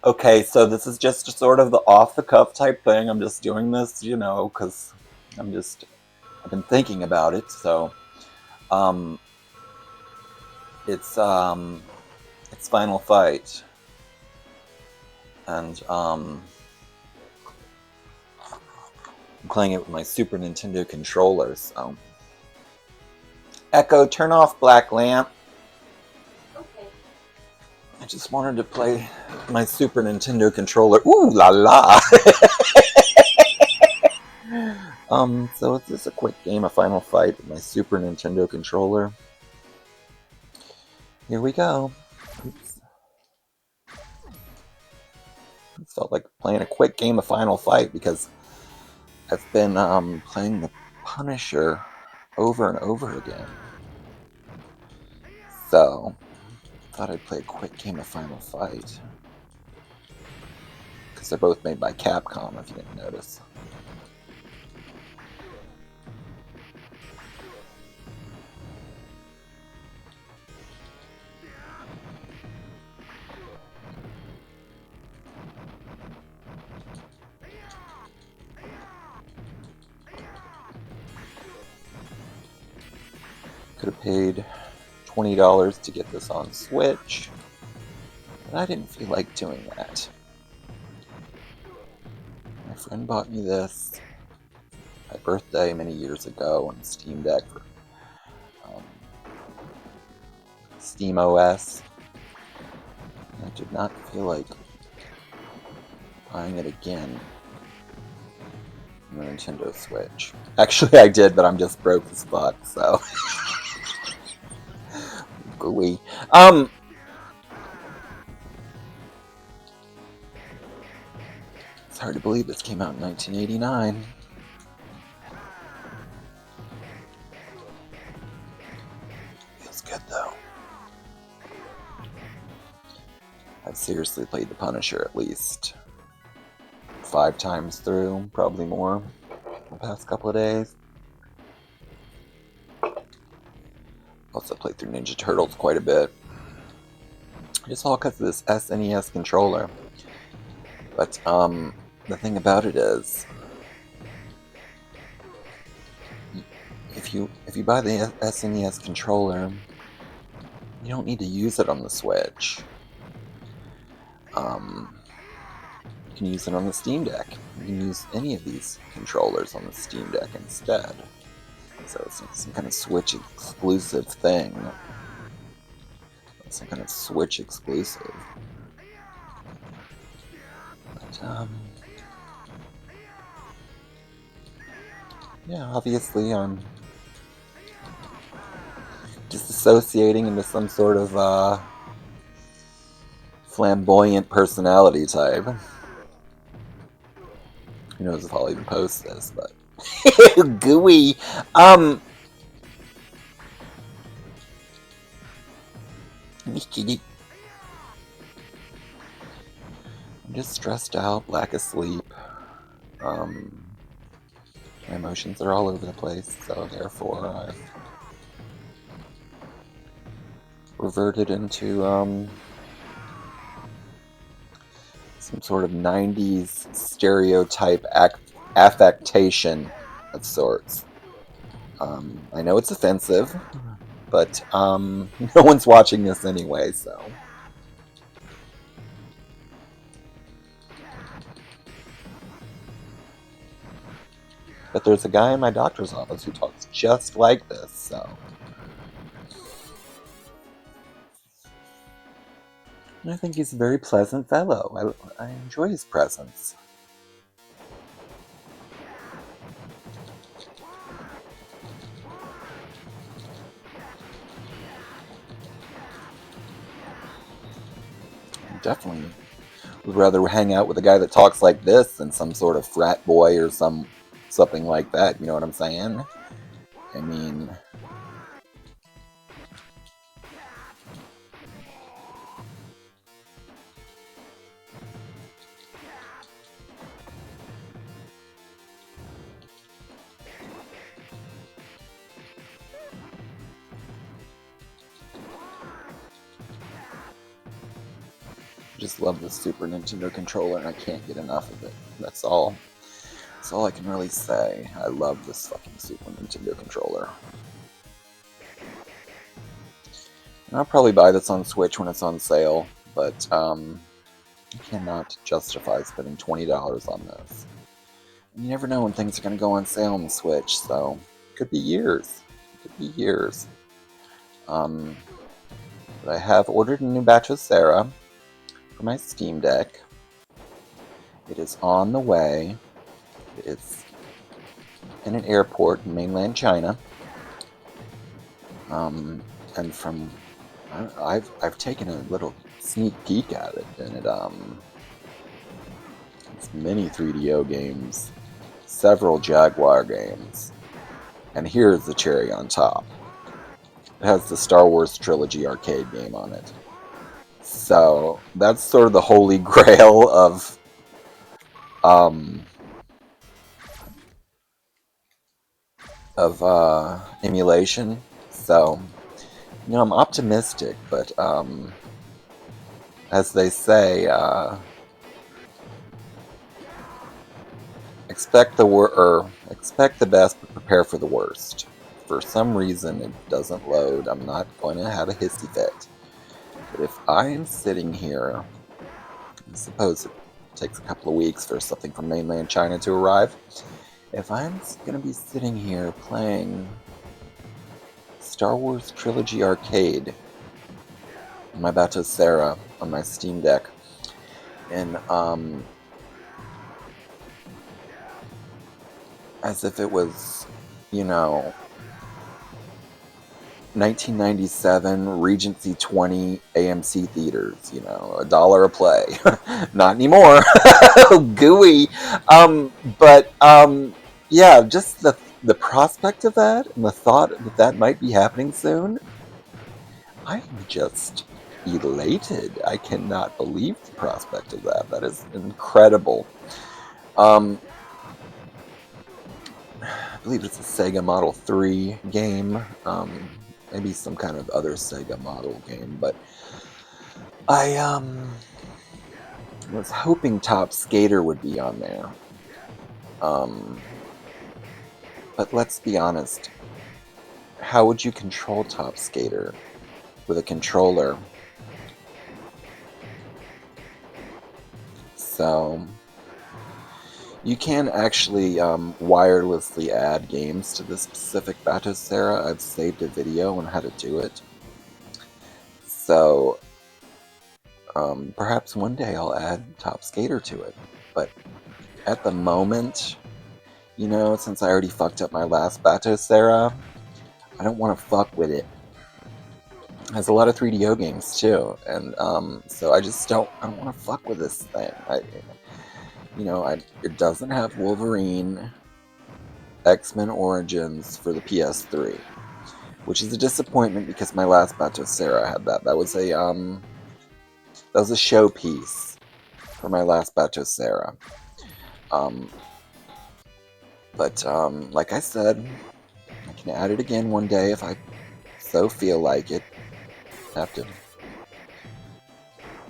Okay, so this is just sort of the off-the-cuff type thing. I'm just doing this, because I'm just I've been thinking about it. So, um, it's it's Final Fight, and I'm playing it with my Super Nintendo controller. So, Echo, turn off Black Lamp. Okay. I just wanted to play my Super Nintendo controller. Ooh la la! So it's just a quick game of Final Fight with my Super Nintendo controller. Here we go. Oops. It felt like playing a quick game of Final Fight because I've been playing the Punisher over and over again. So I thought I'd play a quick game of Final Fight because they're both made by Capcom. If you didn't notice. Could have paid $20 to get this on Switch, but I didn't feel like doing that. My friend bought me this my birthday many years ago on Steam Deck for um, Steam OS. I did not feel like buying it again on the Nintendo Switch. Actually, I did, but I'm just broke as fuck, so. Gooey. It's hard to believe this came out in 1989. Feels good, though. I've seriously played The Punisher at least 5 times through, probably more, the past couple of days. Also played through Ninja Turtles quite a bit. Just all because of this SNES controller. But, the thing about it is, if you buy the SNES controller, you don't need to use it on the Switch. You can use it on the Steam Deck. You can use any of these controllers on the Steam Deck instead. So it's some kind of Switch exclusive thing. Some kind of Switch exclusive. But, yeah, obviously I'm disassociating into some sort of flamboyant personality type. Who knows if I'll even post this, but gooey. I'm just stressed out, lack of sleep. My emotions are all over the place, so therefore I've reverted into some sort of 90s stereotype affectation of sorts. I know it's offensive, but no one's watching this anyway, so. But there's a guy in my doctor's office who talks just like this, so. And I think he's a very pleasant fellow. I enjoy his presence. Definitely would rather hang out with a guy that talks like this than some sort of frat boy or something like that. You know what I'm saying? I mean, I just love the Super Nintendo controller, and I can't get enough of it. That's all. That's all I can really say. I love this fucking Super Nintendo controller. And I'll probably buy this on Switch when it's on sale, but I cannot justify spending $20 on this. And you never know when things are going to go on sale on the Switch, so it could be years. It could be years. But I have ordered a new batch of Sarah for my Steam Deck. It is on the way. It's in an airport in mainland China. And from I've taken a little sneak peek at it, and it's many 3DO games, several Jaguar games, and here's the cherry on top. It has the Star Wars Trilogy arcade game on it. So that's sort of the holy grail of emulation. So, I'm optimistic, but as they say, expect the best, but prepare for the worst. For some reason, it doesn't load. I'm not going to have a hissy fit. But if I am sitting here, I suppose it takes a couple of weeks for something from mainland China to arrive. If I'm going to be sitting here playing Star Wars Trilogy Arcade on my Batocera on my Steam Deck, and as if it was, 1997 Regency 20 AMC theaters, $1 a play. Not anymore. Gooey. But yeah, just the prospect of that and the thought that that might be happening soon, I'm just elated. I cannot believe the prospect of that. That is incredible. I believe it's a Sega Model 3 game. Maybe some kind of other Sega model game, but I was hoping Top Skater would be on there. But let's be honest. How would you control Top Skater with a controller? So you can actually wirelessly add games to this specific Batocera. I've saved a video on how to do it. So perhaps one day I'll add Top Skater to it. But at the moment, since I already fucked up my last Batocera, I don't want to fuck with it. It has a lot of 3DO games too, and so I don't want to fuck with this thing. It doesn't have Wolverine, X-Men Origins for the PS3, which is a disappointment because my last Batocera had that. That was a showpiece for my last Batocera. But like I said, I can add it again one day if I so feel like it. I have to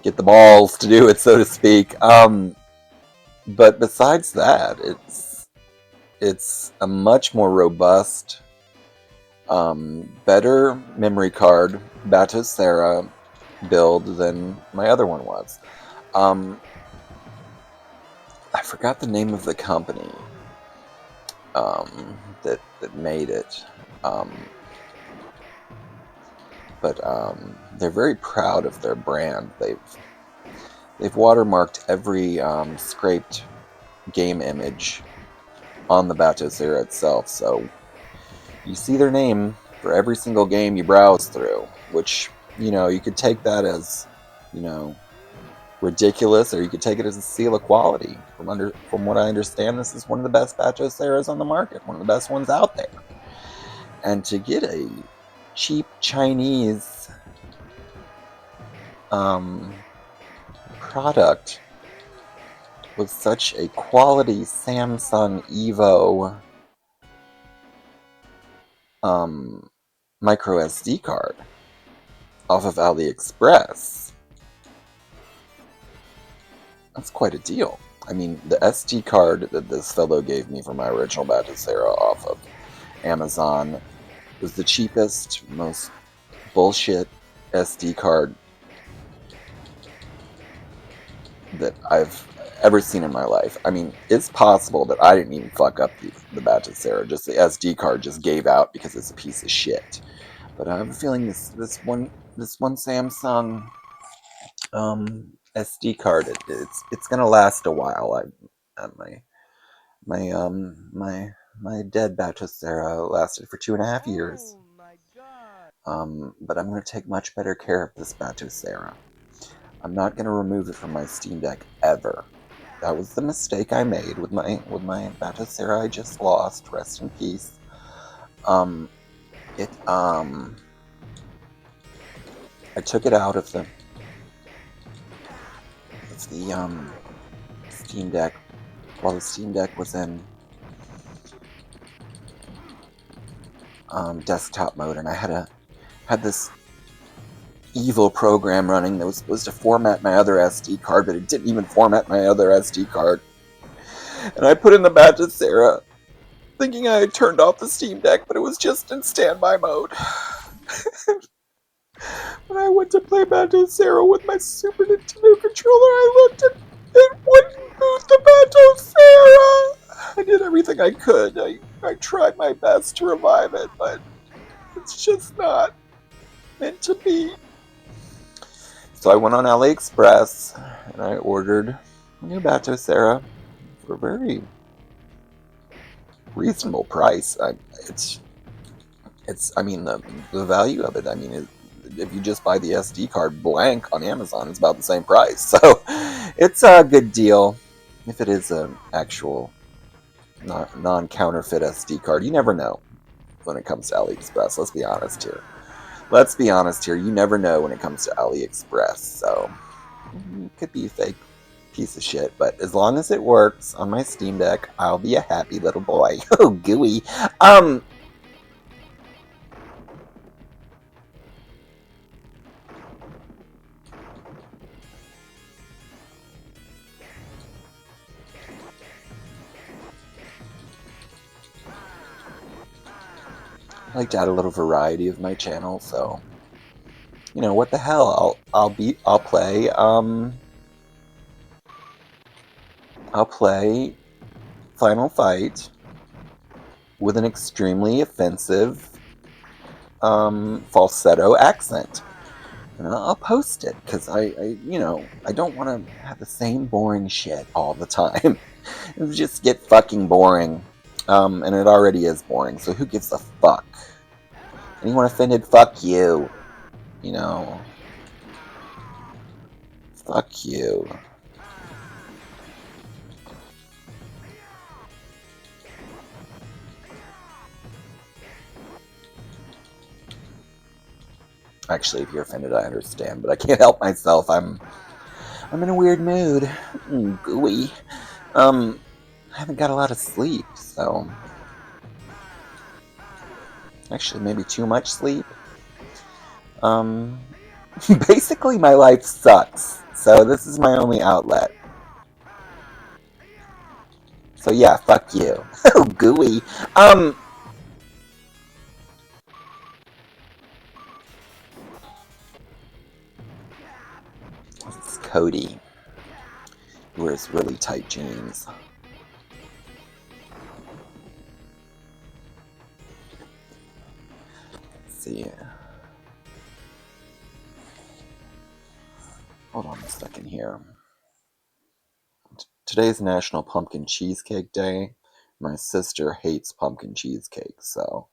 get the balls to do it, so to speak. But besides that, it's a much more robust, better memory card Batocera build than my other one was. I forgot the name of the company that made it, but they're very proud of their brand. They've watermarked every scraped game image on the Batocera itself, so you see their name for every single game you browse through, which, you could take that as, ridiculous, or you could take it as a seal of quality. From what I understand, this is one of the best Batoceras on the market, one of the best ones out there. And to get a cheap Chinese product with such a quality Samsung Evo micro SD card off of AliExpress That's quite a deal. I mean, the SD card that this fellow gave me for my original Batocera off of Amazon was the cheapest, most bullshit SD card that I've ever seen in my life. I mean, it's possible that I didn't even fuck up the Batocera. Just the SD card just gave out because it's a piece of shit. But I have a feeling this one Samsung SD card it's gonna last a while. My dead Batocera lasted for 2.5 years. But I'm gonna take much better care of this Batocera. I'm not gonna remove it from my Steam Deck ever. That was the mistake I made with my Batocera I just lost. Rest in peace. It I took it out of the Steam Deck while the Steam Deck was in desktop mode, and I had this evil program running that was supposed to format my other SD card, but it didn't even format my other SD card. And I put in the Batocera, thinking I had turned off the Steam Deck, but it was just in standby mode. When I went to play Batocera with my Super Nintendo controller, I looked and it wouldn't boot the Batocera. I did everything I could. I tried my best to revive it, but it's just not meant to be. So I went on AliExpress and I ordered a new Batocera for a very reasonable price. I mean, the value of it. I mean, if you just buy the SD card blank on Amazon, it's about the same price. So it's a good deal if it is an actual non-counterfeit SD card. You never know when it comes to AliExpress. Let's be honest here. You never know when it comes to AliExpress. So it could be a fake piece of shit, but as long as it works on my Steam Deck, I'll be a happy little boy. Oh, gooey. I like to add a little variety of my channel, so what the hell? I'll play Final Fight with an extremely offensive falsetto accent. And I'll post it because I don't want to have the same boring shit all the time. It just get fucking boring. And it already is boring, so who gives a fuck? Anyone offended? Fuck you. Fuck you. Actually, if you're offended, I understand, but I can't help myself. I'm in a weird mood. Gooey. I haven't got a lot of sleep, so actually maybe too much sleep. Basically my life sucks, so this is my only outlet. So yeah, fuck you. Oh, gooey. It's Cody. He wears really tight jeans. Let's see. Hold on a second here. Today's National Pumpkin Cheesecake Day. My sister hates pumpkin cheesecake, so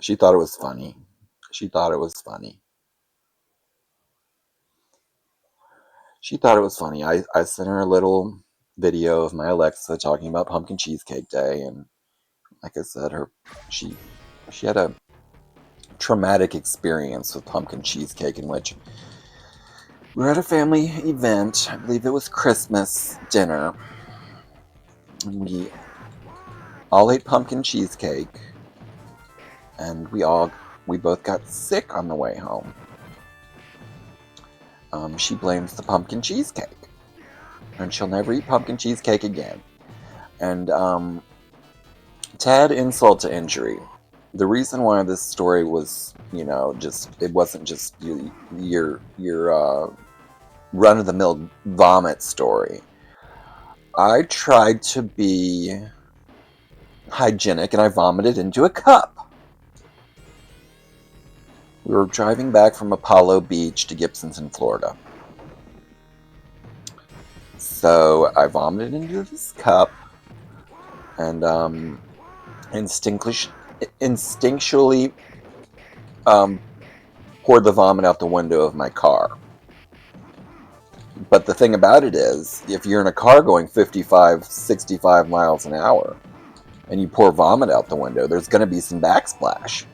she thought it was funny. She thought it was funny. She thought it was funny. I sent her a little video of my Alexa talking about Pumpkin Cheesecake Day, and like I said, she she had a traumatic experience with pumpkin cheesecake in which we were at a family event. I believe it was Christmas dinner, and we all ate pumpkin cheesecake, and we both got sick on the way home. she blames the pumpkin cheesecake. And she'll never eat pumpkin cheesecake again. And to add insult to injury, the reason why this story was, it wasn't just your run of the mill vomit story. I tried to be hygienic and I vomited into a cup. We were driving back from Apollo Beach to Gibsonton, Florida. So I vomited into this cup and instinctually poured the vomit out the window of my car. But the thing about it is, if you're in a car going 55, 65 miles an hour and you pour vomit out the window, there's going to be some backsplash.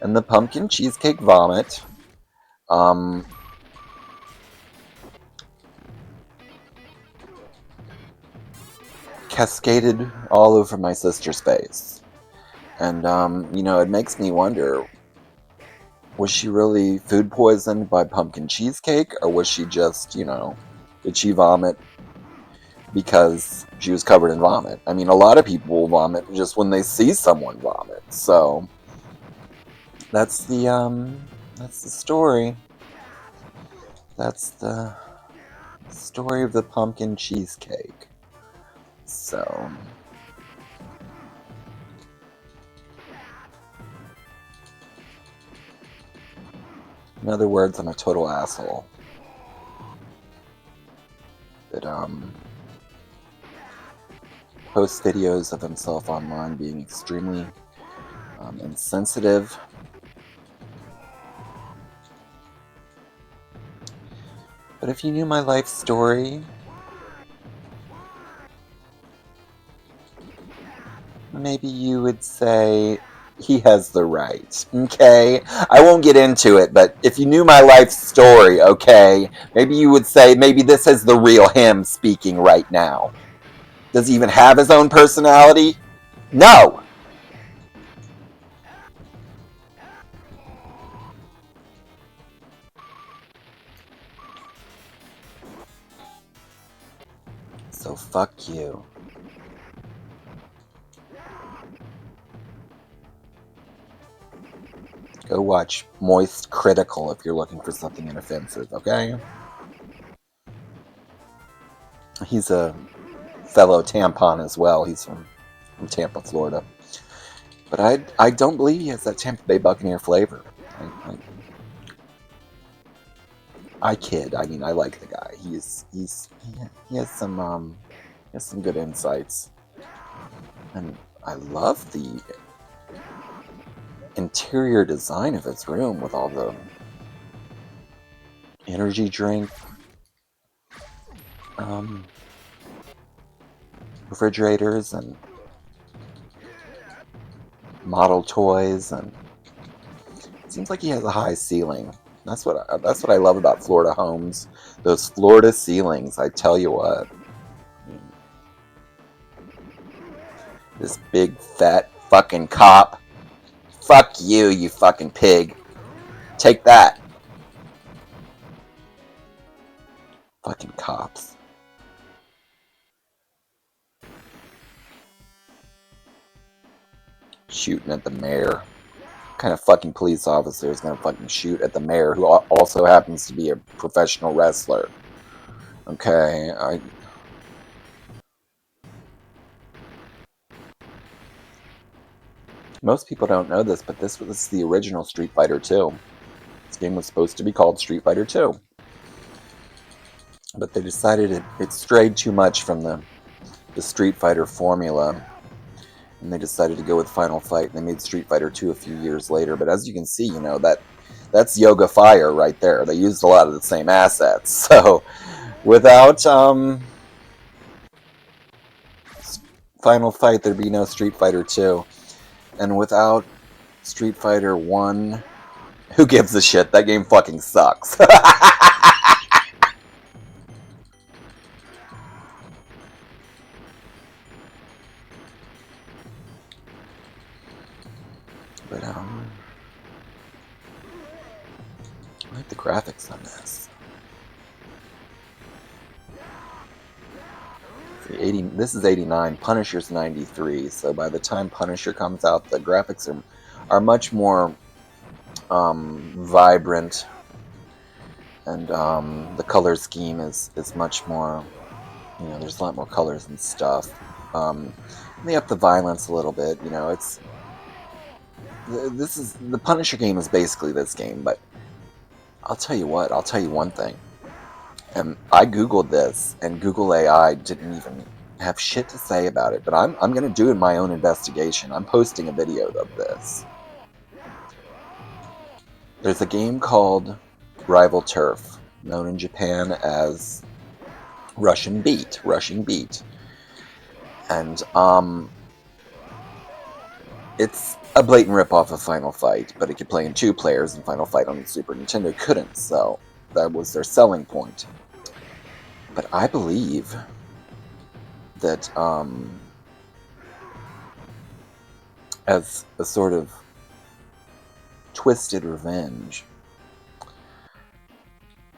And the pumpkin cheesecake vomit cascaded all over my sister's face. And, it makes me wonder, was she really food poisoned by pumpkin cheesecake? Or was she just, did she vomit because she was covered in vomit? I mean, a lot of people will vomit just when they see someone vomit. So that's the story. That's the story of the pumpkin cheesecake. So in other words, I'm a total asshole. That posts videos of himself online being extremely insensitive. But if you knew my life story, maybe you would say he has the right. Okay? I won't get into it, but if you knew my life story, okay, maybe you would say maybe this is the real him speaking right now. Does he even have his own personality? No! So fuck you. Go watch Moist Critical if you're looking for something inoffensive, okay? He's a fellow tampon as well. He's from Tampa, Florida. But I don't believe he has that Tampa Bay Buccaneer flavor. I kid. I mean, I like the guy. He has some good insights, and I love the interior design of his room with all the energy drink, refrigerators and model toys, and it seems like he has a high ceiling. That's what I love about Florida homes. Those Florida ceilings, I tell you what. This big fat fucking cop. Fuck you, you fucking pig. Take that. Fucking cops. Shooting at the mayor. What kind of fucking police officer is gonna fucking shoot at the mayor, who also happens to be a professional wrestler? Okay, most people don't know this, but this was the original Street Fighter 2. This game was supposed to be called Street Fighter 2. But they decided it strayed too much from the Street Fighter formula, and they decided to go with Final Fight, and they made Street Fighter 2 a few years later. But as you can see, that's Yoga Fire right there. They used a lot of the same assets. So without Final Fight, there'd be no Street Fighter 2. And without Street Fighter 1, who gives a shit? That game fucking sucks. But I like the graphics on this. See, 80. This is 89. Punisher's 93. So by the time Punisher comes out, the graphics are much more vibrant, and the color scheme is much more. You know, there's a lot more colors and stuff. They up the violence a little bit. You know, this is the Punisher game is basically this game, but I'll tell you what. I'll tell you one thing. And I googled this, and Google AI didn't even have shit to say about it. But I'm gonna do my own investigation. I'm posting a video of this. There's a game called Rival Turf, known in Japan as Russian Beat, and it's a blatant ripoff of Final Fight, but it could play in 2 players, and Final Fight on the Super Nintendo couldn't, so that was their selling point. But I believe that as a sort of twisted revenge,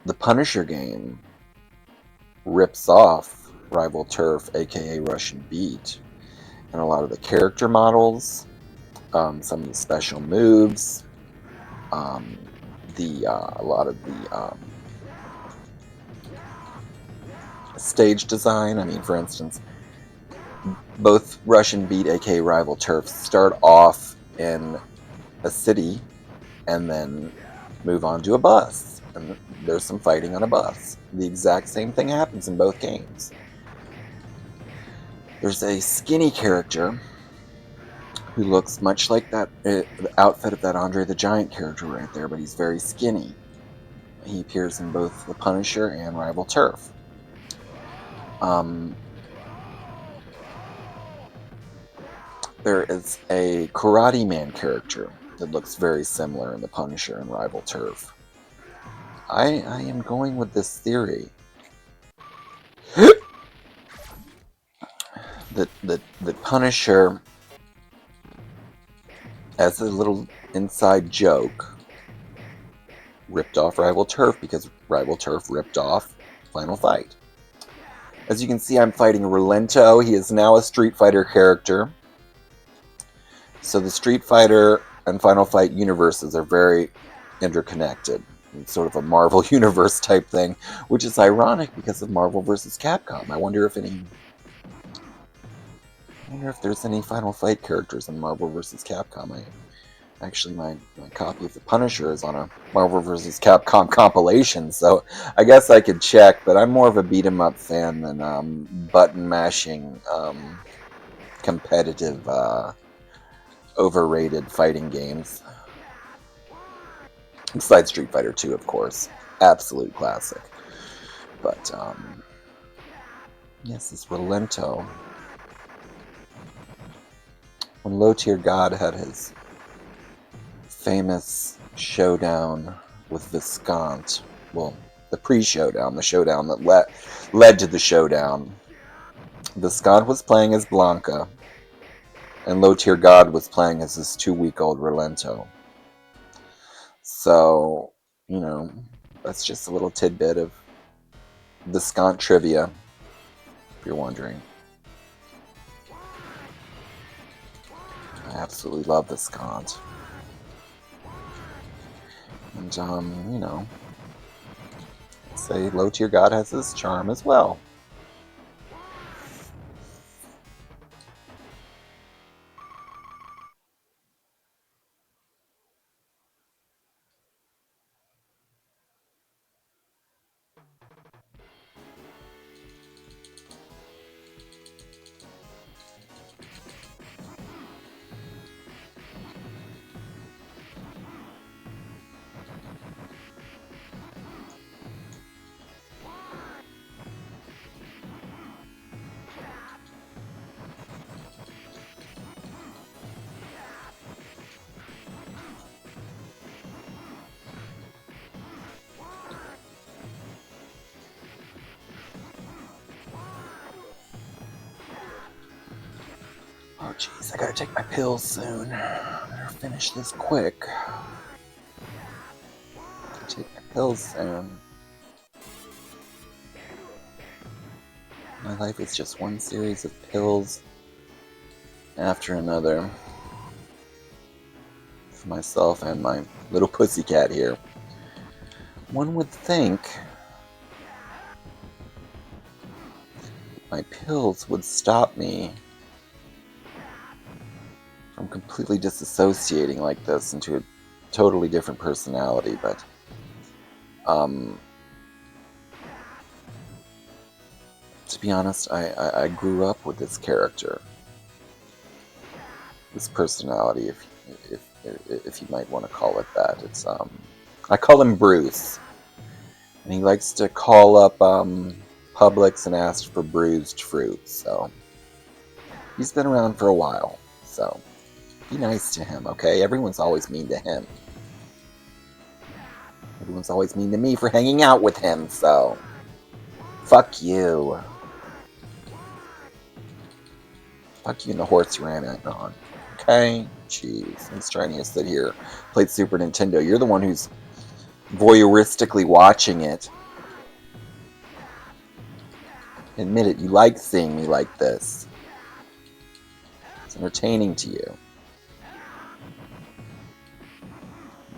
the Punisher game rips off Rival Turf, aka Russian Beat, and a lot of the character models, some of the special moves, a lot of the stage design. I mean, for instance, both Russian Beat, aka Rival Turf, start off in a city and then move on to a bus, and there's some fighting on a bus. The exact same thing happens in both games. There's a skinny character who looks much like that the outfit of that Andre the Giant character right there, but he's very skinny. He appears in both The Punisher and Rival Turf. There is a Karate Man character that looks very similar in The Punisher and Rival Turf. I am going with this theory that Punisher, as a little inside joke, ripped off Rival Turf because Rival Turf ripped off Final Fight. As you can see, I'm fighting Relento. He is now a Street Fighter character. So the Street Fighter and Final Fight universes are very interconnected. It's sort of a Marvel universe type thing, which is ironic because of Marvel vs. Capcom. I wonder if there's any Final Fight characters in Marvel vs. Capcom. Actually, my copy of The Punisher is on a Marvel vs. Capcom compilation, so I guess I could check, but I'm more of a beat-em-up fan than button-mashing, competitive, overrated fighting games. Besides Street Fighter 2, of course. Absolute classic. But, yes, this Relento. When Low Tier God had his famous showdown with Viscount, well, the pre-showdown, the showdown that led to the showdown, Viscount was playing as Blanca, and Low Tier God was playing as this 2-week-old Relento. So, you know, that's just a little tidbit of Viscount trivia, if you're wondering. I absolutely love Viscount. And, you know, say Low Tier God has his charm as well. Oh jeez, I gotta take my pills soon. Better finish this quick. Take my pills soon. My life is just one series of pills after another for myself and my little pussycat here. One would think my pills would stop me from completely disassociating like this into a totally different personality, but to be honest, I grew up with this character, this personality, if you might want to call it that. It's I call him Bruce, and he likes to call up Publix and ask for bruised fruit. So he's been around for a while. So be nice to him, okay? Everyone's always mean to him. Everyone's always mean to me for hanging out with him. So fuck you. Fuck you and the horse you ran on. Okay? Jeez. I'm just trying to sit here. Played Super Nintendo. You're the one who's voyeuristically watching it. Admit it, you like seeing me like this. It's entertaining to you. I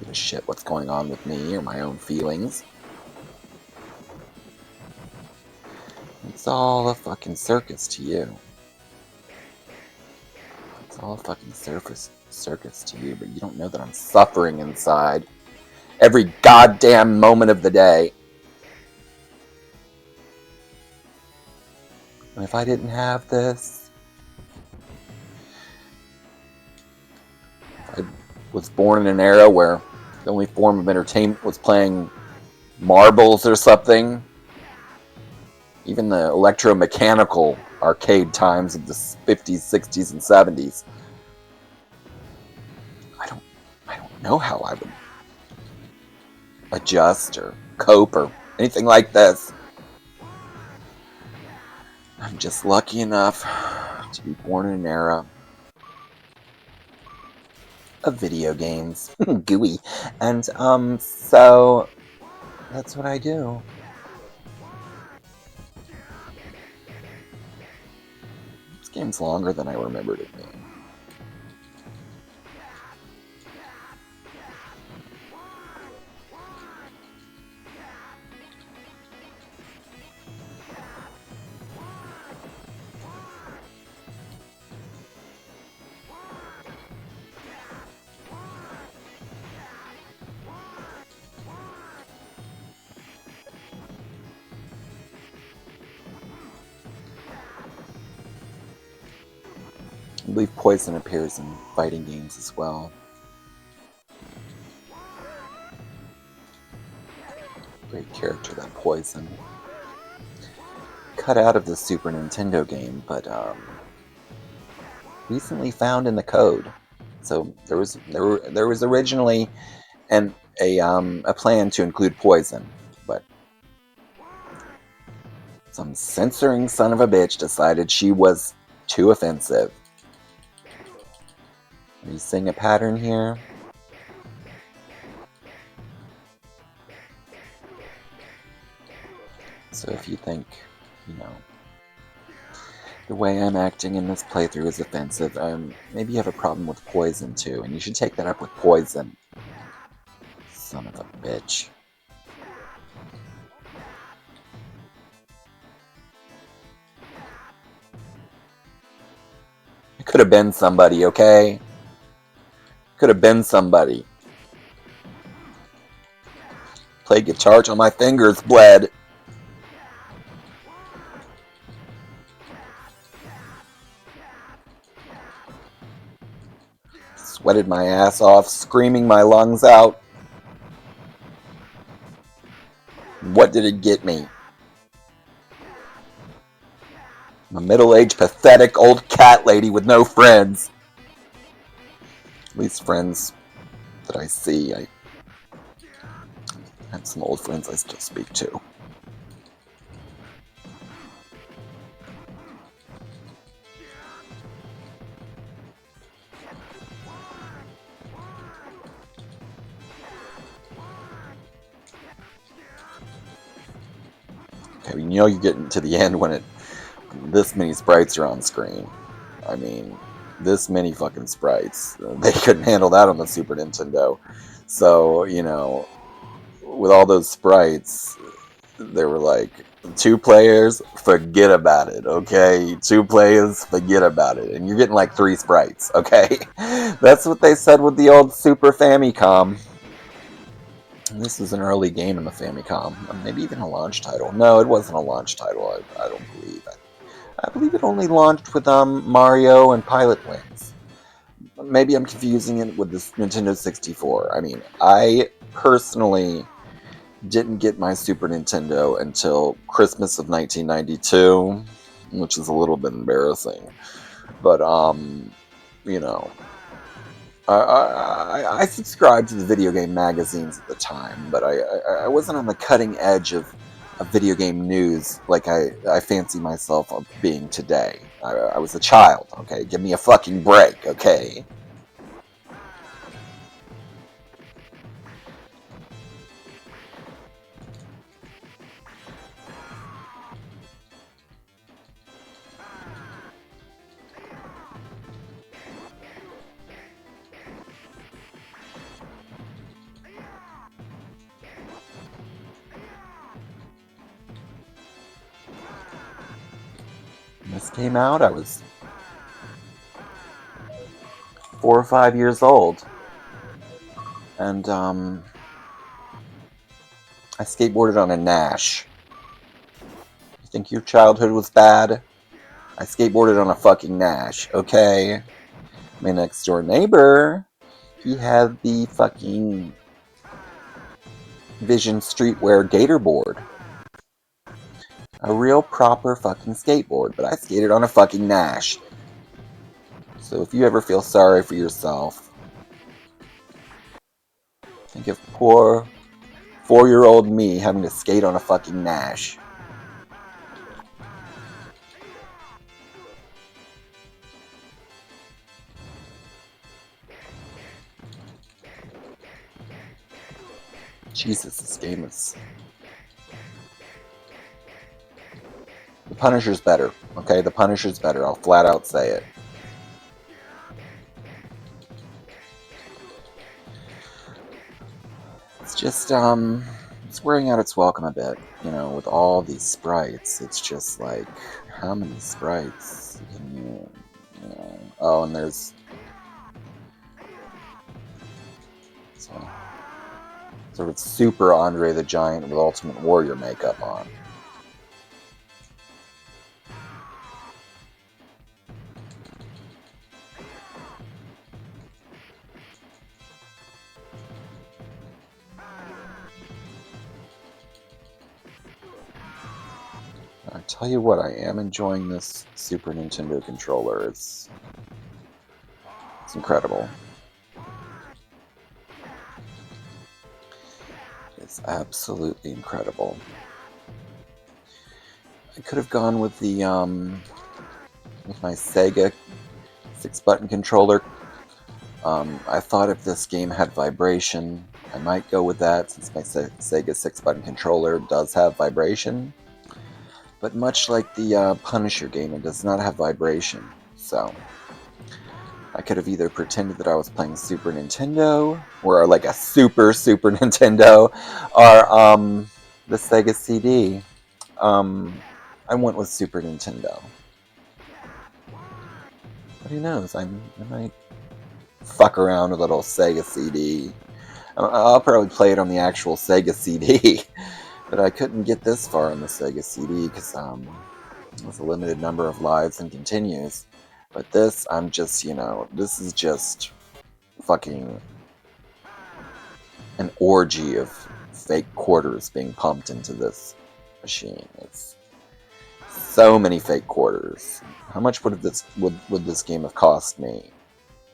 give a shit what's going on with me or my own feelings. It's all a fucking circus to you. It's all a fucking circus to you, but you don't know that I'm suffering inside. Every goddamn moment of the day. And if I didn't have this, if I was born in an era where the only form of entertainment was playing marbles or something, even the electromechanical arcade times of the 50s, 60s, and 70s, I don't know how I would adjust or cope or anything like this. I'm just lucky enough to be born in an era of video games. Gooey. And, so that's what I do. This game's longer than I remembered it being. I believe poison appears in fighting games as well. Great character, that poison. Cut out of the Super Nintendo game, but recently found in the code. So there was originally a plan to include poison, but some censoring son of a bitch decided she was too offensive. Are you seeing a pattern here? So if you think, the way I'm acting in this playthrough is offensive, maybe you have a problem with poison too, and you should take that up with poison. Son of a bitch. It could have been somebody, okay? Could have been somebody. Played guitar till my fingers bled. Sweated my ass off, screaming my lungs out. What did it get me? I'm a middle-aged, pathetic old cat lady with no friends. At least friends that I see. I have some old friends I still speak to. Okay, you're getting to the end when this many sprites are on screen. I mean, this many fucking sprites. They couldn't handle that on the Super Nintendo. So, you know, with all those sprites, they were like, 2 players, forget about it, okay? 2 players, forget about it. And you're getting like 3 sprites, okay? That's what they said with the old Super Famicom. This was an early game in the Famicom. Maybe even a launch title. No, it wasn't a launch title, I don't believe. I believe it only launched with Mario and Pilot Wings. Maybe I'm confusing it with this Nintendo 64. I mean, I personally didn't get my Super Nintendo until Christmas of 1992, which is a little bit embarrassing. But, you know, I subscribed to the video game magazines at the time, but I wasn't on the cutting edge of video game news like I fancy myself of being today. I was a child, okay? Give me a fucking break, okay? When this came out, I was 4 or 5 years old. And, I skateboarded on a Nash. You think your childhood was bad? I skateboarded on a fucking Nash, okay? My next door neighbor, he had the fucking Vision Streetwear Gator board. A real proper fucking skateboard, but I skated on a fucking Nash. So if you ever feel sorry for yourself, think of poor 4-year-old me having to skate on a fucking Nash. Jesus, this game is... The Punisher's better, okay? The Punisher's better, I'll flat out say it. It's just, it's wearing out its welcome a bit, you know, with all these sprites. It's just like, how many sprites can you know... Oh, and there's... So, sort of super Andre the Giant with Ultimate Warrior makeup on. I tell you what, I am enjoying this Super Nintendo controller. It's incredible. It's absolutely incredible. I could have gone with the with my Sega 6-button controller. I thought if this game had vibration, I might go with that since my Sega 6-button controller does have vibration. But much like the Punisher game, it does not have vibration. So I could have either pretended that I was playing Super Nintendo, or like a Super Nintendo, or the Sega CD. I went with Super Nintendo. But who knows? I might fuck around with a little Sega CD. I'll probably play it on the actual Sega CD. But I couldn't get this far on the Sega CD because it was a limited number of lives and continues. But this, I'm just, you know, this is just fucking an orgy of fake quarters being pumped into this machine. It's so many fake quarters. How much would this game have cost me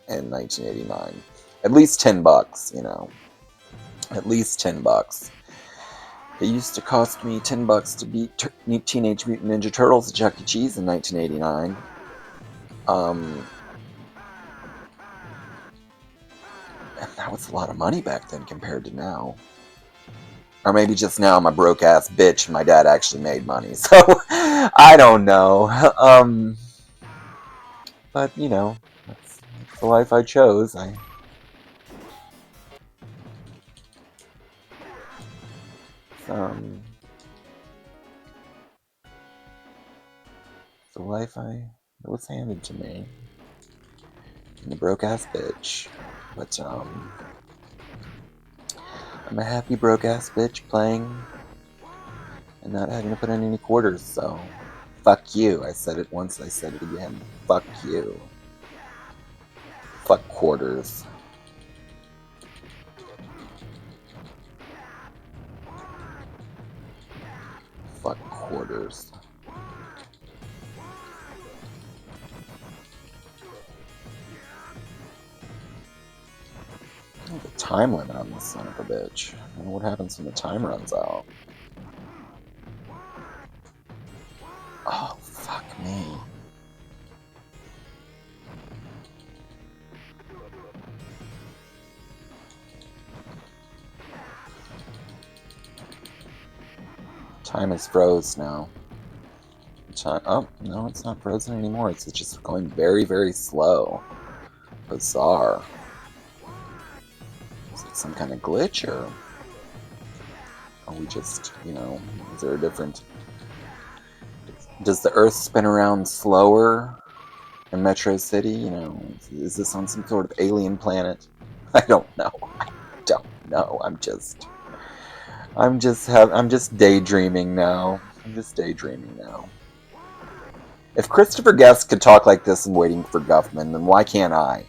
in 1989? At least $10, you know. At least $10. It used to cost me $10 to beat Teenage Mutant Ninja Turtles at Chuck E. Cheese in 1989. And that was a lot of money back then compared to now. Or maybe just now I'm a broke ass bitch and my dad actually made money. So I don't know. But you know, that's the life I chose. Um, the life that was handed to me. And the broke ass bitch. But I'm a happy broke ass bitch playing and not having to put in any quarters, so fuck you. I said it once, I said it again. Fuck you. Fuck quarters. Fuck quarters. There's a time limit on this son of a bitch. I don't know what happens when the time runs out. Oh, fuck me. Time is froze now. Time. Oh, no, it's not frozen anymore. It's just going very, very slow. Bizarre. Is it some kind of glitch, or are we just, is there a different... Does the Earth spin around slower in Metro City? Is this on some sort of alien planet? I don't know. I don't know. I'm just daydreaming now. I'm just daydreaming now. If Christopher Guest could talk like this in Waiting for Guffman, then why can't I?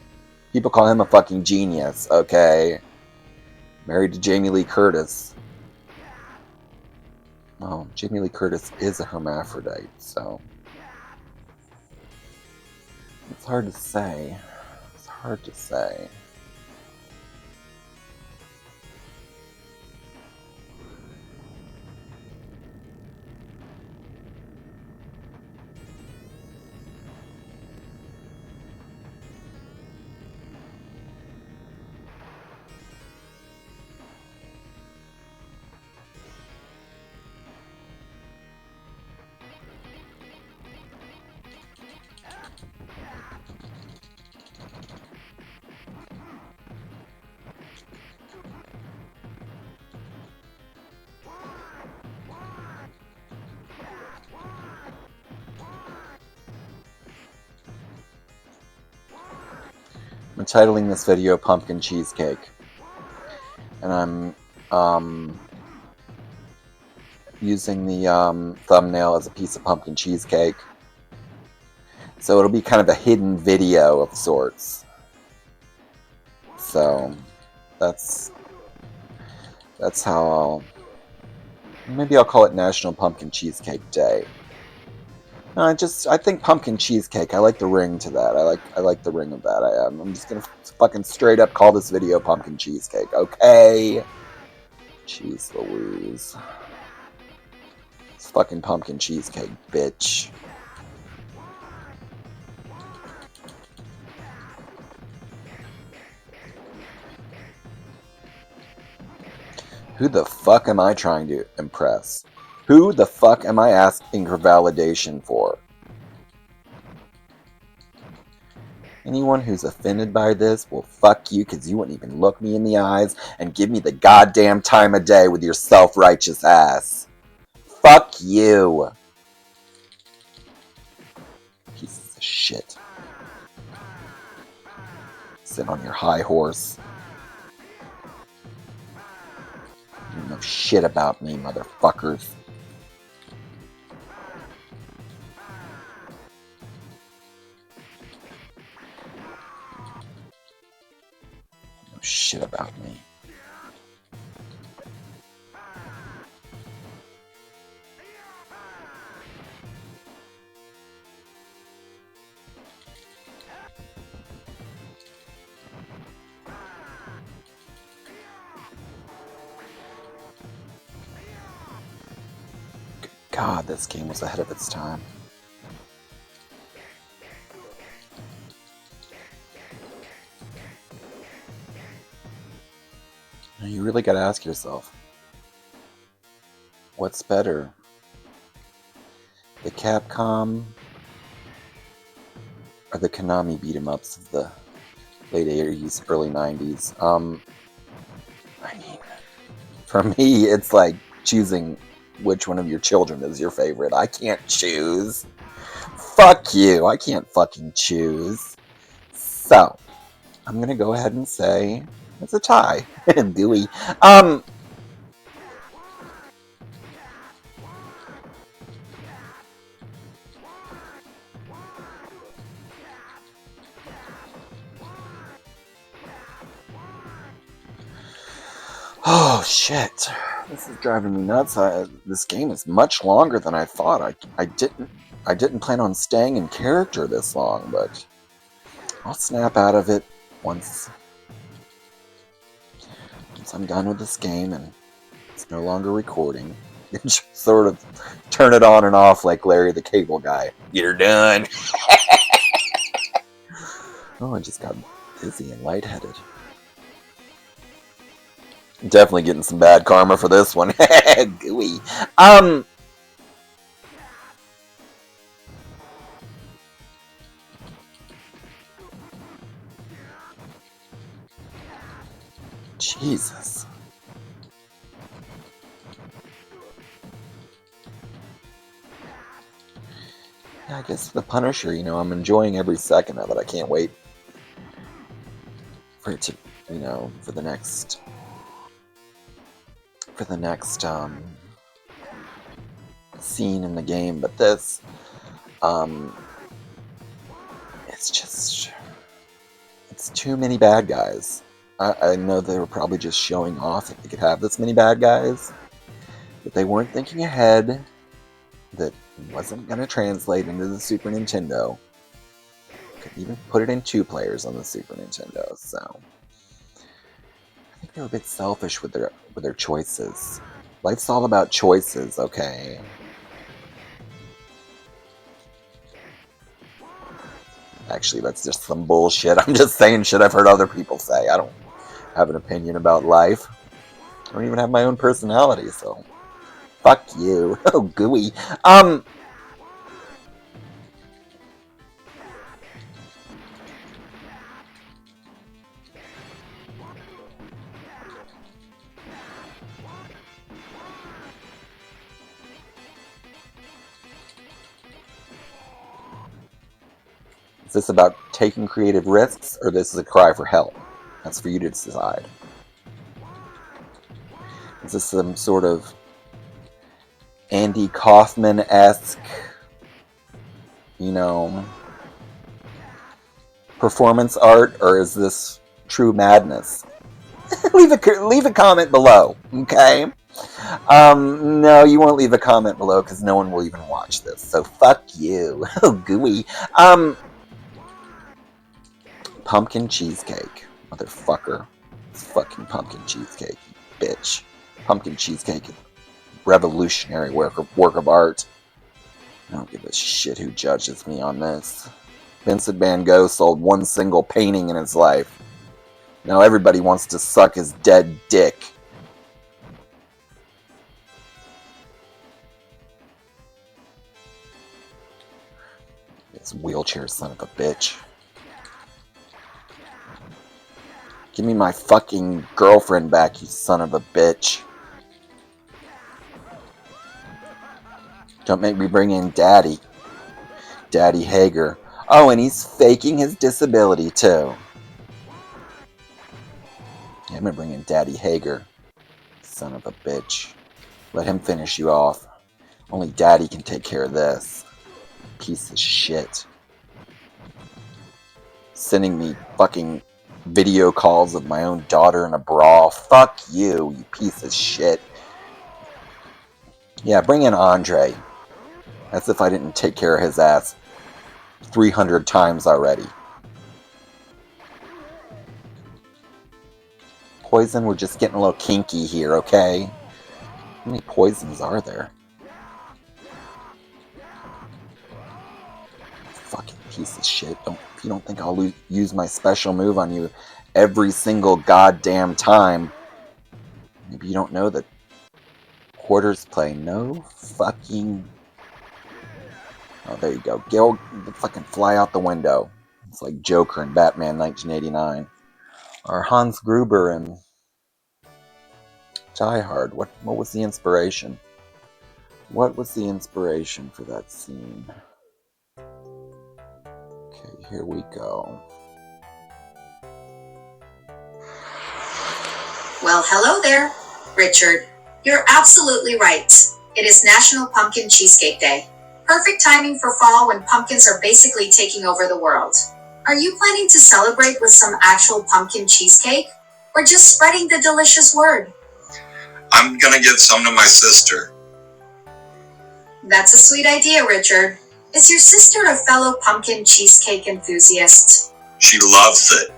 People call him a fucking genius, okay? Married to Jamie Lee Curtis. Well, Jamie Lee Curtis is a hermaphrodite, so... It's hard to say. It's hard to say. I'm titling this video Pumpkin Cheesecake. And I'm using the thumbnail as a piece of pumpkin cheesecake. So it'll be kind of a hidden video of sorts. So that's how maybe I'll call it National Pumpkin Cheesecake Day. No, I think pumpkin cheesecake. I like the ring to that. I like the ring of that. I'm just gonna fucking straight up call this video pumpkin cheesecake. Okay. Jeez Louise. It's fucking pumpkin cheesecake, bitch. Who the fuck am I trying to impress? Who the fuck am I asking for validation for? Anyone who's offended by this, well, fuck you, because you wouldn't even look me in the eyes and give me the goddamn time of day with your self-righteous ass. Fuck you. Pieces of shit. Sit on your high horse. You know shit about me, motherfuckers. You know shit about me. God, this game was ahead of its time. You really gotta ask yourself, What's better? The Capcom or the Konami beat 'em ups of the late 80s, early 90s? I mean, for me, it's like choosing which one of your children is your favorite. I can't choose. Fuck you. I can't fucking choose. So, I'm gonna go ahead and say it's a tie. Gooey. Oh shit. This is driving me nuts. This game is much longer than I thought. I didn't plan on staying in character this long, but I'll snap out of it once I'm done with this game and it's no longer recording. Just sort of turn it on and off like Larry the Cable Guy. You're done. Oh, I just got dizzy and lightheaded. Definitely getting some bad karma for this one. Gooey. Jesus. Yeah, I guess the Punisher, I'm enjoying every second of it. I can't wait for it to, for the next scene in the game. But this, um, it's too many bad guys. I know they were probably just showing off that they could have this many bad guys, but they weren't thinking ahead. That wasn't going to translate into the Super Nintendo. Could even put it in 2 players on the Super Nintendo. So I think they were a bit selfish with their choices. Life's all about choices, okay? Actually, that's just some bullshit. I'm just saying shit I've heard other people say. I don't have an opinion about life. I don't even have my own personality, so fuck you. Oh, gooey. Is this about taking creative risks, or this is a cry for help? That's for you to decide. Is this some sort of Andy Kaufman-esque, performance art, or is this true madness? leave a comment below, okay? No, you won't leave a comment below because no one will even watch this. So fuck you. Oh, gooey. Pumpkin cheesecake, motherfucker. It's fucking pumpkin cheesecake, you bitch. Pumpkin cheesecake, revolutionary work of art. I don't give a shit who judges me on this. Vincent Van Gogh sold 1 single painting in his life. Now everybody wants to suck his dead dick. This wheelchair son of a bitch. Give me my fucking girlfriend back, you son of a bitch. Don't make me bring in Daddy. Daddy Hager. Oh, and he's faking his disability, too. Yeah, I'm gonna bring in Daddy Hager. Son of a bitch. Let him finish you off. Only Daddy can take care of this. Piece of shit. Sending me fucking video calls of my own daughter in a bra. Fuck you, you piece of shit. Yeah, bring in Andre. As if I didn't take care of his ass 300 times already. Poison, we're just getting a little kinky here, okay? How many poisons are there? Fucking piece of shit. If you don't think I'll use my special move on you every single goddamn time, maybe you don't know that quarters play no fucking... Oh, there you go. Go fucking fly out the window. It's like Joker in Batman 1989. Or Hans Gruber in Die Hard. What was the inspiration? What was the inspiration for that scene? Okay, here we go. Well, hello there, Richard. You're absolutely right. It is National Pumpkin Cheesecake Day. Perfect timing for fall when pumpkins are basically taking over the world. Are you planning to celebrate with some actual pumpkin cheesecake? Or just spreading the delicious word? I'm gonna give some to my sister. That's a sweet idea, Richard. Is your sister a fellow pumpkin cheesecake enthusiast? She loves it.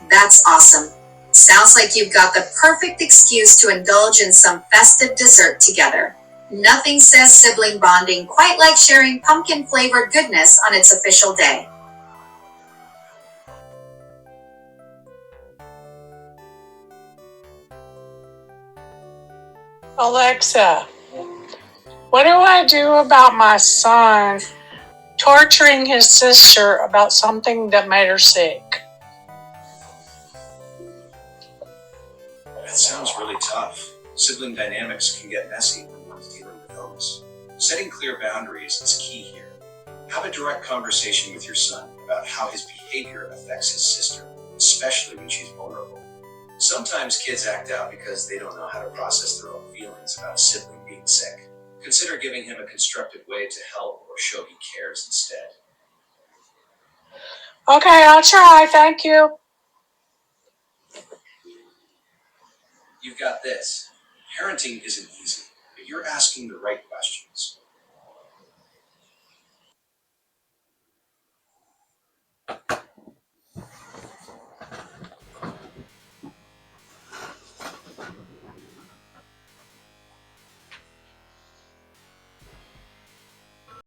That's awesome. Sounds like you've got the perfect excuse to indulge in some festive dessert together. Nothing says sibling bonding quite like sharing pumpkin-flavored goodness on its official day. Alexa, what do I do about my son torturing his sister about something that made her sick? That sounds really tough. Sibling dynamics can get messy when one's dealing with illness. Setting clear boundaries is key here. Have a direct conversation with your son about how his behavior affects his sister, especially when she's vulnerable. Sometimes kids act out because they don't know how to process their own feelings about a sibling being sick. Consider giving him a constructive way to help or show he cares instead. Okay, I'll try. Thank you. You've got this. Parenting isn't easy, but you're asking the right questions.